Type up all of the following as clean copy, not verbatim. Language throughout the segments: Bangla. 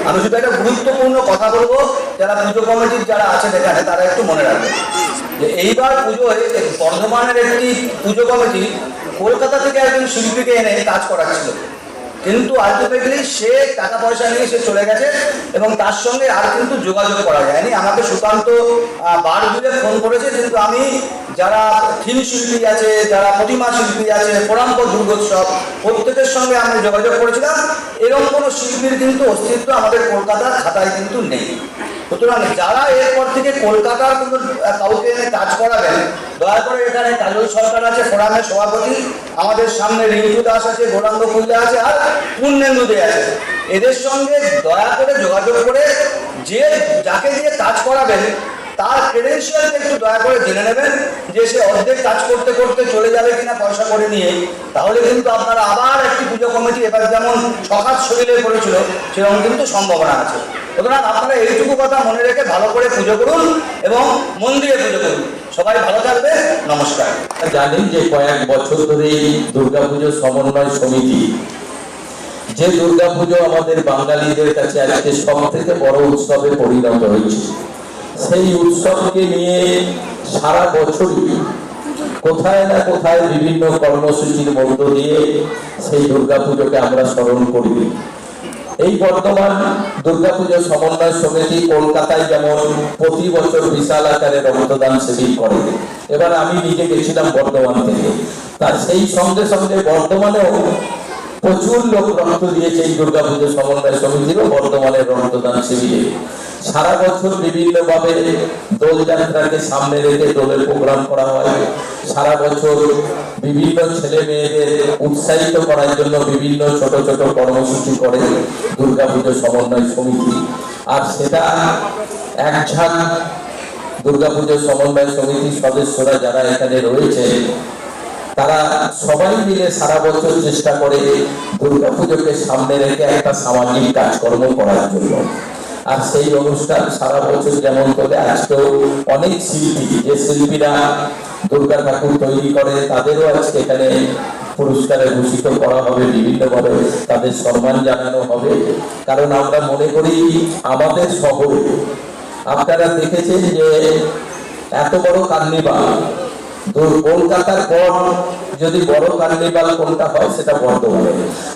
আমি শুধু একটা গুরুত্বপূর্ণ কথা বলবো, যারা পুজো কমিটির যারা আছেন এখানে তারা একটু মনে রাখবেন যে এইবার পুজোয় বর্ধমানের একটি পুজো কমিটি কলকাতা থেকে একজন শিল্পীকে এনে কাজ করাচ্ছিল, কিন্তু আলটিমেটলি সে টাকা পয়সা নিয়ে সে চলে গেছে এবং তার সঙ্গে আর কিন্তু যোগাযোগ করা যায়নি। আমাকে সুকান্ত বার দিলে ফোন করেছে, কিন্তু আমি যারা থিম শিল্পী আছে, যারা প্রতিমা শিল্পী আছে, পরম্পর দুর্গোৎসব, প্রত্যেকের সঙ্গে আমি যোগাযোগ করেছিলাম। এরকম কোনো শিল্পীর কিন্তু অস্তিত্ব আমাদের কলকাতার খাতায় কিন্তু নেই। সুতরাং যারা এরপর থেকে কলকাতার কোনো কাউকে এনে কাজ করাবেন, দয়া করে এখানে কাজল সরকার আছে ফোরামের সভাপতি, আমাদের সামনে রিঙ্কু দাস আছে, গৌরাঙ্গ ফুলদা আছে, আর পূর্ণেন্দু দে আছে, এদের সঙ্গে দয়া করে যোগাযোগ করে যে যাকে দিয়ে কাজ করাবেন তার ক্রেডেনশিয়ালটা একটু দয়া করে জেনে নেবেন, যে সে অর্ধেক কাজ করতে করতে চলে যাবে কিনা পয়সা করে নিয়ে। তাহলে কিন্তু আপনারা আবার একটি পুজো কমিটি এবার যেমন সখাত শরীরে করেছিল সেরকম কিন্তু সম্ভাবনা আছে। সুতরাং আপনারা এইটুকু কথা মনে রেখে ভালো করে পুজো করুন এবং মন্দিরে পুজো করুন। সবাই ভালো থাকবে, নমস্কার। জানেন যে কয়েক বছর ধরে দুর্গাপুজো সমন্বয় সমিতি, যে দুর্গাপুজো আমাদের বাঙালিদের কাছে আজকে সব থেকে বড় উৎসবে পরিণত হয়েছে, সেই উৎসবকে নিয়ে সারা বছরই কোথায় না কোথায় বিভিন্ন কর্মসূচির মধ্য দিয়ে সেই দুর্গাপুজোকে আমরা স্মরণ করি। এই বর্তমান দুর্গাপুজো সমন্বয় সমিতি কলকাতায় যেমন প্রতি বছর বিশাল আকারে রক্তদান শিবির করে, এবার আমি নিজে গেছিলাম বর্ধমান থেকে, তার সেই সঙ্গে সঙ্গে বর্ধমানেও প্রচুর লোক রক্ত দিয়েছে এই দুর্গাপুজো সমন্বয় সমিতিরও বর্তমানে রক্তদান শিবিরে। সারা বছর বিভিন্নভাবে দোলযাত্রাকে সামনে রেখে দোলের প্রোগ্রাম করা হয়, সারা বছর বিভিন্ন ছেলে মেয়েদের উৎসাহিত করার জন্য বিভিন্ন ছোট ছোট কর্মসূচি করে দুর্গাপুজো সমন্বয় সমিতি। আর সেটা একঝাঁক দুর্গাপুজো সমন্বয় সমিতির সদস্যরা যারা এখানে রয়েছে তারা সবাই মিলে সারা বছর চেষ্টা করে দুর্গাপুজোকে সামনে রেখে একটা সামাজিক কাজকর্ম করার জন্য। আর সেই অনুষ্ঠান সারা বছর যেমন করে আজকেও অনেক শিল্পী, যে শিল্পীরা দুর্গা ঠাকুর তৈরি করে তাদেরও আজকে এখানে পুরস্কারে ভূষিত করা হবে, বিভিন্নভাবে তাদের সম্মান জানানো হবে। কারণ আমরা মনে করি আমাদের শহরে আপনারা দেখেছেন যে এত বড় কার্নিভাল, কলকাতার পর যদি বড় কার্নিভাল কোনটা হয় সেটা বর্ধমানে।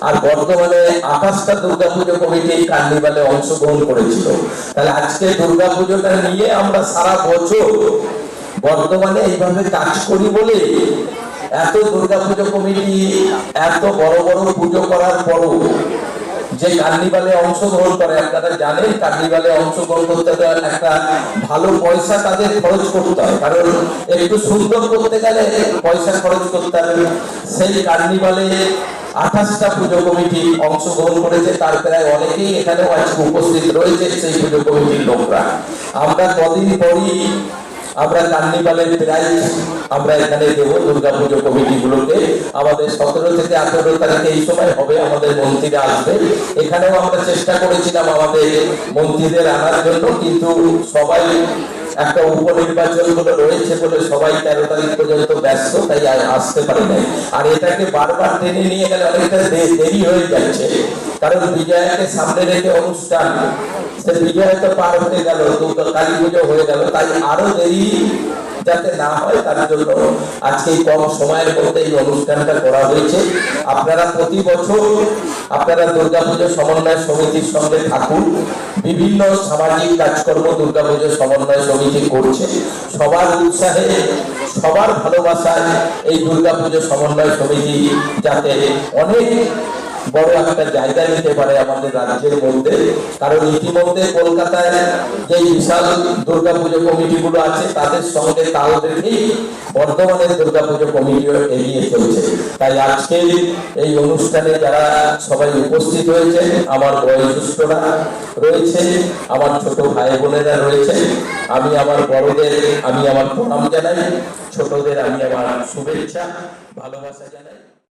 আর বর্ধমানে 28টা দুর্গাপুজো কমিটি এই কার্নিভালে অংশগ্রহণ করেছিল। তাহলে আজকে দুর্গাপুজোটা নিয়ে আমরা সারা বছর বর্ধমানে এইভাবে কাজ করি বলে এত দুর্গাপুজো কমিটি এত বড় বড় পুজো করার পরও যে কার্নিভালে অংশগ্রহণ করে, আপনারা জানেন কার্নিভালে অংশগ্রহণ করতে গেলে একটা ভালো পয়সা তাদের খরচ করতে হয়, কারণ একটু সুন্দর করতে গেলে পয়সা খরচ করতে হবে। সেই কার্নিভালে 28টা পুজো কমিটি অংশগ্রহণ করেছে, তার প্রায় অনেকেই এখানেও আজকে উপস্থিত রয়েছে সেই পুজো কমিটির লোকরা। আমরা কদিন পরই আমরা কার্নিভালের প্রাইজ আমরা এখানে দেবো দুর্গাপুজো কমিটিগুলোকে। আমাদের 17 থেকে 18 তারিখে এই সময় হবে, আমাদের মন্ত্রীরা আসবে। এখানেও আমরা চেষ্টা করেছিলাম আমাদের মন্ত্রীদের আনার জন্য, কিন্তু সবাই একটা উপনির্বাচন গুলো রয়েছে বলে সবাই 13 তারিখ পর্যন্ত ব্যস্ত, তাই আসতে পারে নাই। আর এটাকে বারবার টেনে নিয়ে গেলে অনেকটা দেরি হয়ে যাচ্ছে, কারণ বিজয়াকে সামনে রেখে অনুষ্ঠান, সে বিজয় তো পার হতে গেল, কালী পুজো হয়ে গেল, তাই আরো দেরি যাতে না হয় তার জন্য আজকে কম সময়ের মধ্যে এই অনুষ্ঠানটা করা হয়েছে। আপনারা প্রতি বছর আপনারা দুর্গাপুজো সমন্বয় সমিতির সঙ্গে থাকুন। বিভিন্ন সামাজিক কাজকর্ম দুর্গাপুজো সমন্বয় সমিতি করছে, সবার উৎসাহে সবার ভালোবাসায় এই দুর্গাপুজো সমন্বয় সমিতি যাতে অনেক বড় একটা জায়গা নিতে পারে আমাদের রাজ্যের মধ্যে। কারণ ইতিমধ্যে কলকাতায় যে বিশাল দুর্গাপুজো কমিটিগুলো আছে তাদের সঙ্গে তাল রেখেই বর্ধমানের দুর্গাপুজো কমিটিও এগিয়ে চলছে। তাই আজকে এই অনুষ্ঠানে যারা সবাই উপস্থিত হয়েছে, আমার বয়োজ্যেষ্ঠরা রয়েছে, আমার ছোট ভাই বোনেরা রয়েছে, আমি আমার বড়দের আমি আমার প্রণাম জানাই, ছোটদের আমি আমার শুভেচ্ছা ভালোবাসা জানাই।